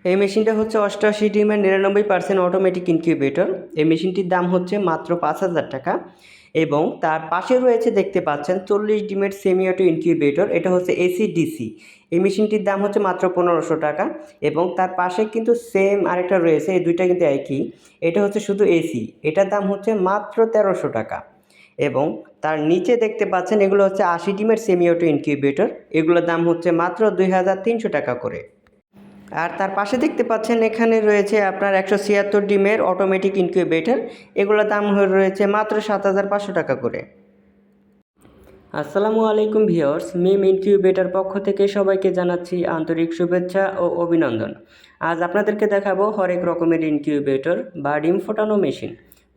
এই মেশিনটা হচ্ছে 88 ডিমের 99% অটোমেটিক ইনকিউবেটর। এই মেশিনটির দাম হচ্ছে মাত্র 5,000 টাকা এবং তার পাশে রয়েছে দেখতে পাচ্ছেন 40 ডিমের সেমি অটো ইনকিউবেটর। এটা হচ্ছে এসি ডিসি। এই মেশিনটির দাম হচ্ছে মাত্র 1500 টাকা এবং তার পাশে কিন্তু সেম আরেকটা রয়েছে, এই দুইটা কিন্তু একই। এটা হচ্ছে শুধু এসি, এটার দাম হচ্ছে মাত্র 1300 টাকা এবং তার নিচে দেখতে পাচ্ছেন এগুলো হচ্ছে 80 ডিমের সেমি অটো ইনকিউবেটর। এগুলোর দাম হচ্ছে মাত্র 2300 টাকা করে। আর তার পাশে দেখতে পাচ্ছেন এখানে রয়েছে আপনার 176 ডিমের অটোমেটিক ইনকিউবেটর। এগুলোর দাম রয়েছে মাত্র 7500 টাকা করে। আসসালামু আলাইকুম ভিউয়ার্স, মিম ইনকিউবেটর পক্ষ থেকে সবাইকে জানাচ্ছি আন্তরিক শুভেচ্ছা ও অভিনন্দন। আজ আপনাদেরকে দেখাবো হরেক রকমের ইনকিউবেটর বা ডিম ফোটানো মেশিন।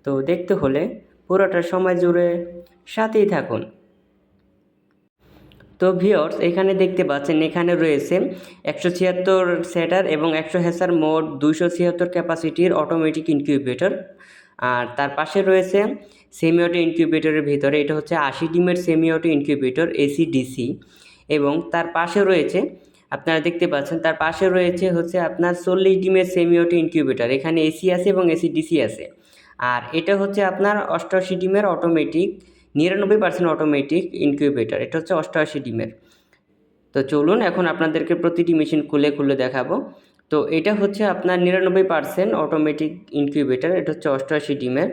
তো দেখতে হলে পুরোটা সময় জুড়ে সাথেই থাকুন। তো ভিউয়ার্স, এখানে দেখতে পাচ্ছেন এখানে রয়েছে 176 সেটার এবং 100 হ্যাসার মোট 276 ক্যাপাসিটির অটোমেটিক ইনকিউবেটর। আর তার পাশে রয়েছে সেমি অটো ইনকিউবেটরের ভিতরে এটা হচ্ছে 80 ডিমের semi auto incubator AC DC এবং তার পাশে রয়েছে আপনারা দেখতে পাচ্ছেন তার পাশে রয়েছে হচ্ছে আপনার 40 ডিমের সেমি অটো ইনকিউবেটর। এখানে এসি আছে এবং এসি ডিসি আছে। আর এটা হচ্ছে আপনার 88 ডিমের অটোমেটিক 99% অটোমেটিক ইনকিউবেটর। এটা হচ্ছে 88 ডিমের। তো চলুন এখন আপনাদেরকে প্রতিটি মেশিন খুলে খুলে দেখাবো। তো এটা হচ্ছে আপনার 99% অটোমেটিক ইনকিউবেটর। এটা হচ্ছে 88 ডিমের।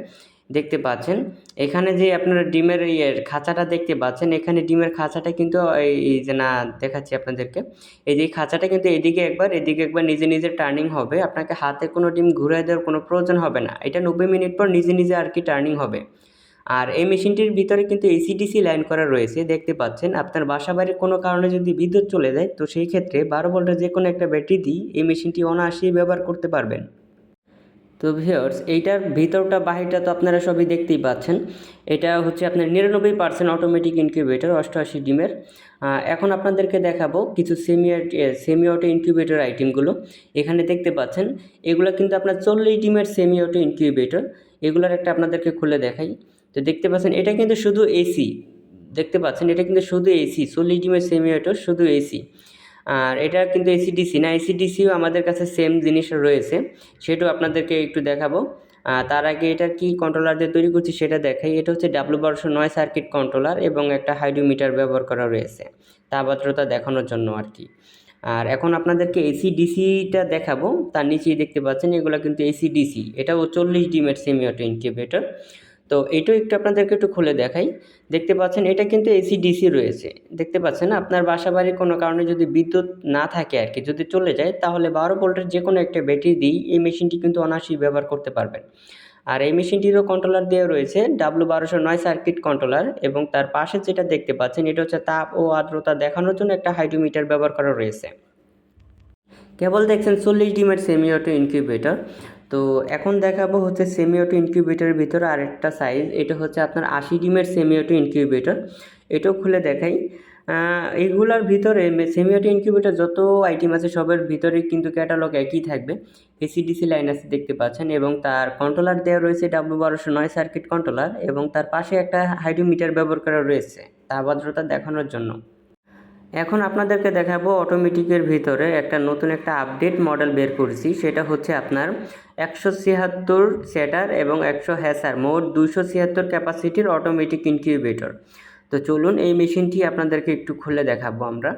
দেখতে পাচ্ছেন এখানে যে আপনারা ডিমের খাঁচাটা দেখতে পাচ্ছেন, এখানে ডিমের খাঁচাটা কিন্তু এই যে না দেখাচ্ছি আপনাদেরকে। এই যে খাঁচাটা কিন্তু এদিকে একবার এদিকে একবার নিজে নিজে টার্নিং হবে। আপনাকে হাতে কোনো ডিম ঘুরিয়ে দেওয়ার কোনো প্রয়োজন হবে না। এটা 90 মিনিট পর নিজে নিজে আর কি টার্নিং হবে। আর এই মেশিনটির ভিতরে কিন্তু এসি-ডিসি লাইন করা রয়েছে, দেখতে পাচ্ছেন। আপনার বাসাবাড়ির কোনো কারণে যদি বিদ্যুৎ চলে যায় তো সেই ক্ষেত্রে 12 ভোল্টের যে কোনো একটা ব্যাটারি দিয়ে এই মেশিনটি অনায়াসেই ব্যবহার করতে পারবেন। তো ভিউয়ার্স, এইটার ভিতরটা বাহিরটা তো আপনারা সবই দেখতেই পাচ্ছেন। এটা হচ্ছে আপনার 99% অটোমেটিক ইনকিউবেটর 88 ডিমের। এখন আপনাদেরকে দেখাবো কিছু সেমি অটো ইনকিউবেটর আইটেমগুলো। এখানে দেখতে পাচ্ছেন এগুলো কিন্তু আপনার 40 ডিমের সেমি অটো ইনকিউবেটর। এগুলোর একটা আপনাদেরকে খুলে দেখাই। তো দেখতে পাচ্ছেন এটা কিন্তু শুধু এসি। দেখতে পাচ্ছেন এটা কিন্তু শুধু এসি, 40 ডিমের সেমি অটো শুধু এসি। আর এটা কিন্তু এসি-ডিসি না, এসি-ডিসিও আমাদের কাছে সেম জিনিস রয়েছে, সেটাও আপনাদেরকে একটু দেখাবো। তার আগে এটা কি কন্ট্রোলার দিয়ে তৈরি করছি সেটা দেখাই। এটা হচ্ছে W1209 সার্কিট কন্ট্রোলার এবং একটা হাইড্রোমিটার ব্যবহার করা রয়েছে তাপমাত্রা দেখানোর জন্য আর কি। আর এখন আপনাদেরকে এসি-ডিসিটা দেখাবো। তার নিচেই দেখতে পাচ্ছেন এগুলো কিন্তু এসি-ডিসি। এটাও 40 ডিমের সেমি অটো ইনকিউবেটর। তো এটাও একটু আপনাদেরকে একটু খুলে দেখাই। দেখতে পাচ্ছেন এটা কিন্তু এসি ডিসি রয়েছে। দেখতে পাচ্ছেন আপনার বাসাবাড়ির কোনো কারণে যদি বিদ্যুৎ না থাকে আর কি, যদি চলে যায় তাহলে 12 ভোল্টের যে কোনো একটা ব্যাটারি দিয়েই এই মেশিনটি কিন্তু অনায়াসেই ব্যবহার করতে পারবেন। আর এই মেশিনটিরও কন্ট্রোলার দেওয়া রয়েছে W1209 সার্কিট কন্ট্রোলার এবং তার পাশে যেটা দেখতে পাচ্ছেন এটা হচ্ছে তাপ ও আর্দ্রতা দেখানোর জন্য একটা হাইড্রোমিটার ব্যবহার করা রয়েছে। কেবল দেখছেন 40 ডিমের সেমি অটো ইনকিউবেটর। তো এখন দেখাবো হচ্ছে সেমি অটো ইনকিউবেটরের ভিতরে আরেকটা সাইজ। এটা হচ্ছে আপনার 80 ডিমের সেমি অটো ইনকিউবেটর। এটাও খুলে দেখাই। এইগুলার ভিতরে সেমি অটো ইনকিউবেটর যত আইটেম আছে সবের ভিতরে কিন্তু ক্যাটালগ একই থাকবে। এসি-ডিসি লাইন আছে দেখতে পাচ্ছেন এবং তার কন্ট্রোলার দেওয়া রয়েছে W1209 সার্কিট কন্ট্রোলার এবং তার পাশে একটা হাইড্রোমিটার ব্যবহার করা রয়েছে তাপ আর্দ্রতা দেখানোর জন্য। এখন আপনাদেরকে দেখাবো অটোমেটিকের ভিতরে একটা নতুন একটা আপডেট মডেল বের করেছি। সেটা হচ্ছে আপনার 176 সেটার এবং 100 হ্যাসার মোট 276 ক্যাপাসিটির অটোমেটিক ইনকিউবেটর। তো চলুন এই মেশিনটি আপনাদেরকে একটু খুলে দেখাবো আমরা।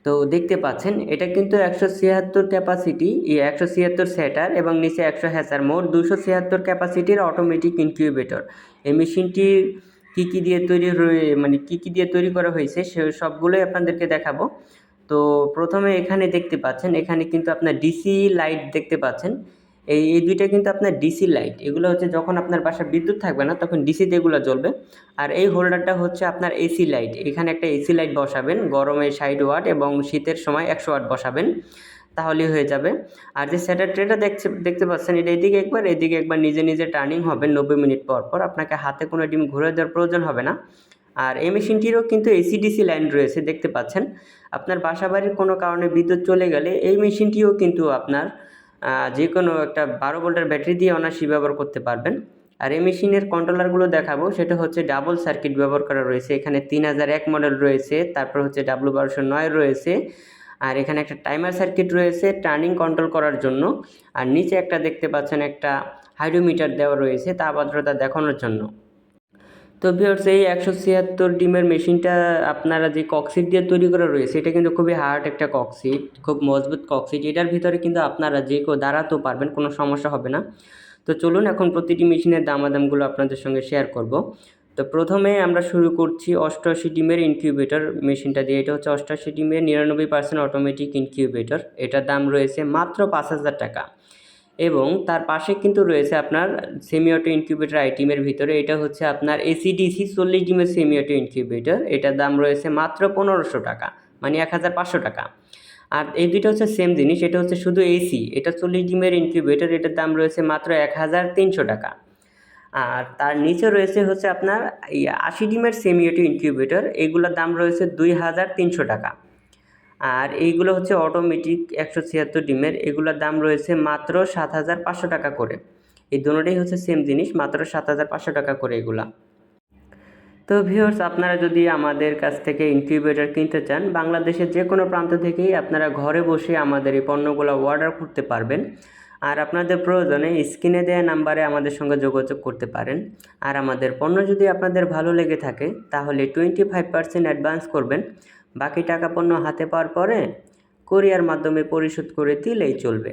তো দেখতে পাচ্ছেন এটা কিন্তু 176 ক্যাপাসিটি 176 সেটার এবং নিচে 100 হ্যাসার মোট 276 ক্যাপাসিটির অটোমেটিক ইনকিউবেটর। এই মেশিনটির কী দিয়ে তৈরি মানে কী দিয়ে তৈরি করা হয়েছে সে সবগুলোই আপনাদেরকে দেখাবো। তো প্রথমে এখানে দেখতে পাচ্ছেন এখানে কিন্তু আপনার ডিসি লাইট দেখতে পাচ্ছেন। এই দুইটা কিন্তু আপনার ডিসি লাইট। এগুলো হচ্ছে যখন আপনার বাসায় বিদ্যুৎ থাকবে না তখন ডিসিতে এগুলো জ্বলবে। আর এই হোল্ডারটা হচ্ছে আপনার এসি লাইট। এখানে একটা এসি লাইট বসাবেন, গরমে 60 ওয়াট এবং শীতের সময় 100 ওয়াট বসাবেন, তাহলেই হয়ে যাবে। আর যে সেটার ট্রেটা দেখতে পাচ্ছেন এটা এদিকে একবার নিজে নিজে টার্নিং হবে 90 মিনিট পর পর। আপনাকে হাতে কোনো ডিম ঘুরে দেওয়ার প্রয়োজন হবে না। আর এই মেশিনটিরও কিন্তু এসি-ডিসি লাইন রয়েছে দেখতে পাচ্ছেন। আপনার বাসাবাড়ির কোনো কারণে বিদ্যুৎ চলে গেলে এই মেশিনটিও কিন্তু আপনার যে কোনো একটা 12 ভোল্টের ব্যাটারি দিয়ে অনায়াসেই ব্যবহার করতে পারবেন। আর এই মেশিনের কন্ট্রোলারগুলো দেখাবো। সেটা হচ্ছে ডাবল সার্কিট ব্যবহার করা রয়েছে। এখানে 3001 মডেল রয়েছে, তারপর হচ্ছে W1209 রয়েছে, আর এখানে একটা টাইমার সার্কিট রয়েছে টার্নিং কন্ট্রোল করার জন্য, আর নিচে একটা দেখতে পাচ্ছেন একটা হাইড্রোমিটার দেওয়া রয়েছে তাপমাত্রা দেখানোর জন্য। তো ভিউয়ার্স, এই 176 ডিমের মেশিনটা আপনারা যে ককসিট দিয়ে তৈরি করা রয়েছে এটা কিন্তু খুবই হার্ড একটা ককসিট, খুব মজবুত ককসিট। এটার ভিতরে কিন্তু আপনারা যে কেউ দাঁড়াতেও পারবেন, কোনো সমস্যা হবে না। তো চলুন এখন প্রতিটি মেশিনের দামাদামগুলো আপনাদের সঙ্গে শেয়ার করব। তো প্রথমে আমরা শুরু করছি 88 ডিমের ইনকিউবেটর মেশিনটা দিয়ে। এটা হচ্ছে 88 ডিমের 99% অটোমেটিক ইনকিউবেটর। এটার দাম রয়েছে মাত্র 5,000 টাকা। এবং তার পাশে কিন্তু রয়েছে আপনার সেমি অটো ইনকিউবেটর আইটেমের ভিতরে, এটা হচ্ছে আপনার এসিডিসি 40 ডিমের সেমি অটো ইনকিউবেটর। এটার দাম রয়েছে মাত্র 1500 টাকা, মানে 1500 টাকা। আর এই দুইটা হচ্ছে সেম জিনিস, এটা হচ্ছে শুধু এসি, এটা 40 ডিমের ইনকিউবেটর, এটার দাম রয়েছে মাত্র 1300 টাকা। আর তার নিচে রয়েছে হচ্ছে আপনার 80 ডিমের সেমি অটো ইনকিউবেটর, এগুলোর দাম রয়েছে 2300 টাকা। আর এইগুলো হচ্ছে অটোমেটিক 176 ডিমের, এগুলোর দাম রয়েছে মাত্র 7500 টাকা করে। এই দুটোটাই হচ্ছে সেম জিনিস, মাত্র 7500 টাকা করে এগুলা। তো ভিউয়ার্স, আপনারা যদি আমাদের কাছ থেকে ইনকিউবেটর কিনতে চান, বাংলাদেশের যে কোনো প্রান্ত থেকেই আপনারা ঘরে বসে আমাদের এই পণ্যগুলো অর্ডার করতে পারবেন। আর আপনাদের প্রয়োজনে স্ক্রিনে দেওয়া নাম্বারে আমাদের সঙ্গে যোগাযোগ করতে পারেন। আর আমাদের পণ্য যদি আপনাদের ভালো লেগে থাকে তাহলে 25% অ্যাডভান্স করবেন, বাকি টাকা পণ্য হাতে পাওয়ার পরে কুরিয়ার মাধ্যমে পরিশোধ করে দিলেই চলবে।